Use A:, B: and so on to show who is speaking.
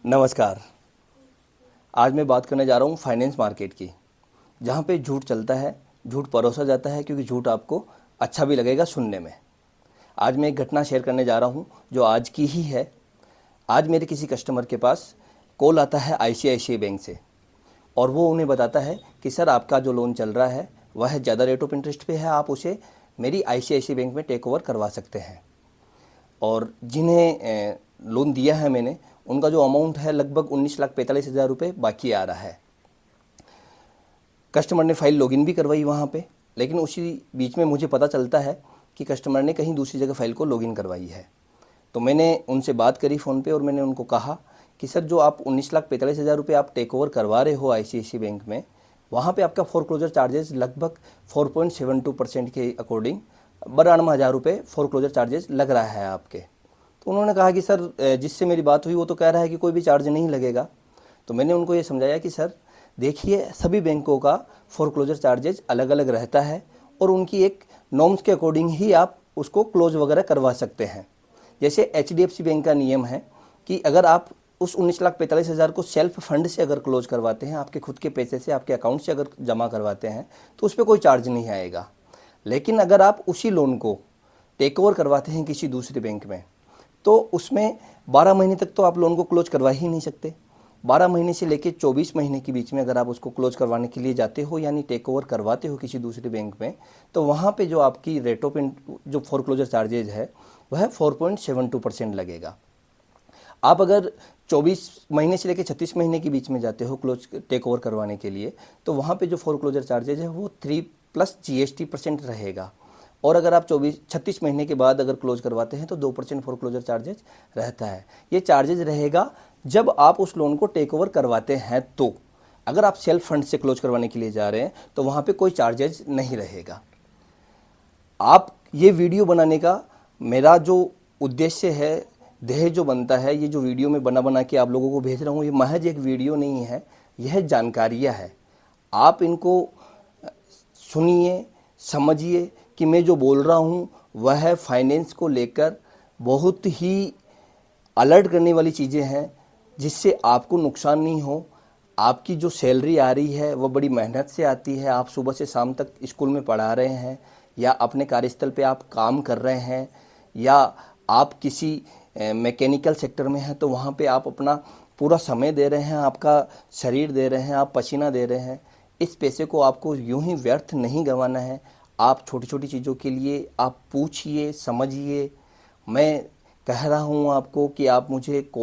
A: नमस्कार। आज मैं बात करने जा रहा हूँ फाइनेंस मार्केट की, जहाँ पे झूठ चलता है, झूठ परोसा जाता है, क्योंकि झूठ आपको अच्छा भी लगेगा सुनने में। आज मैं एक घटना शेयर करने जा रहा हूँ जो आज की ही है। आज मेरे किसी कस्टमर के पास कॉल आता है आईसीआईसीआई बैंक से, और वो उन्हें बताता है कि सर, आपका जो लोन चल रहा है वह ज़्यादा रेट ऑफ इंटरेस्ट पे है, आप उसे मेरी आईसीआईसीआई बैंक में टेक ओवर करवा सकते हैं। और जिन्हें लोन दिया है मैंने, उनका जो अमाउंट है लगभग 19,45,000 रुपये बाकी आ रहा है। कस्टमर ने फाइल लॉगिन भी करवाई वहाँ पे, लेकिन उसी बीच में मुझे पता चलता है कि कस्टमर ने कहीं दूसरी जगह फाइल को लॉगिन करवाई है। तो मैंने उनसे बात करी फ़ोन पे, और मैंने उनको कहा कि सर, जो आप 19,45,000 रुपये आप टेक ओवर करवा रहे हो आईसीआईसीआई बैंक में, वहाँ पे आपका फोरक्लोजर चार्जेस लगभग 4.72% के अकॉर्डिंग 92,000 रुपये फोरक्लोजर चार्जेस लग रहा है आपके। तो उन्होंने कहा कि सर, जिससे मेरी बात हुई वो तो कह रहा है कि कोई भी चार्ज नहीं लगेगा। तो मैंने उनको ये समझाया कि सर देखिए, सभी बैंकों का फोरक्लोजर चार्जेस अलग अलग रहता है, और उनकी एक नॉर्म्स के अकॉर्डिंग ही आप उसको क्लोज वगैरह करवा सकते हैं। जैसे एचडीएफसी बैंक का नियम है कि अगर आप उस 19,45,000 को सेल्फ फंड से अगर क्लोज करवाते हैं, आपके खुद के पैसे से, आपके अकाउंट से अगर जमा करवाते हैं, तो उस पर कोई चार्ज नहीं आएगा। लेकिन अगर आप उसी लोन को टेक ओवर करवाते हैं किसी दूसरे बैंक में, तो उसमें 12 महीने तक तो आप लोन को क्लोज करवा ही नहीं सकते। 12 महीने से लेकर 24 महीने के बीच में अगर आप उसको क्लोज करवाने के लिए जाते हो, यानी टेक ओवर करवाते हो किसी दूसरे बैंक में, तो वहाँ पे जो आपकी रेट ऑफ जो फोरक्लोजर चार्जेज है वह 4.72% लगेगा। आप अगर 24 महीने से लेकर 36 महीने के बीच में जाते हो क्लोज टेक ओवर करवाने के लिए, तो वहाँ पे जो फोरक्लोजर चार्जेज है वो 3+ GST% रहेगा। और अगर आप 36 महीने के बाद अगर क्लोज करवाते हैं तो 2% फोरक्लोजर चार्जेज रहता है। ये चार्जेज रहेगा जब आप उस लोन को टेक ओवर करवाते हैं। तो अगर आप सेल्फ फंड से क्लोज करवाने के लिए जा रहे हैं तो वहाँ पे कोई चार्जेज नहीं रहेगा। आप ये वीडियो बनाने का मेरा जो उद्देश्य है, ध्येय जो बनता है, ये जो वीडियो में बना के आप लोगों को भेज रहा हूँ, ये महज एक वीडियो नहीं है, यह जानकारियाँ है। आप इनको सुनिए, समझिए कि मैं जो बोल रहा हूँ वह फाइनेंस को लेकर बहुत ही अलर्ट करने वाली चीज़ें हैं, जिससे आपको नुकसान नहीं हो। आपकी जो सैलरी आ रही है वह बड़ी मेहनत से आती है। आप सुबह से शाम तक स्कूल में पढ़ा रहे हैं, या अपने कार्यस्थल पे आप काम कर रहे हैं, या आप किसी मैकेनिकल सेक्टर में हैं, तो वहाँ पे आप अपना पूरा समय दे रहे हैं, आपका शरीर दे रहे हैं, आप पसीना दे रहे हैं। इस पैसे को आपको यूं ही व्यर्थ नहीं गंवाना है। आप छोटी छोटी चीज़ों के लिए आप पूछिए, समझिए। मैं कह रहा हूँ आपको कि आप मुझे कॉल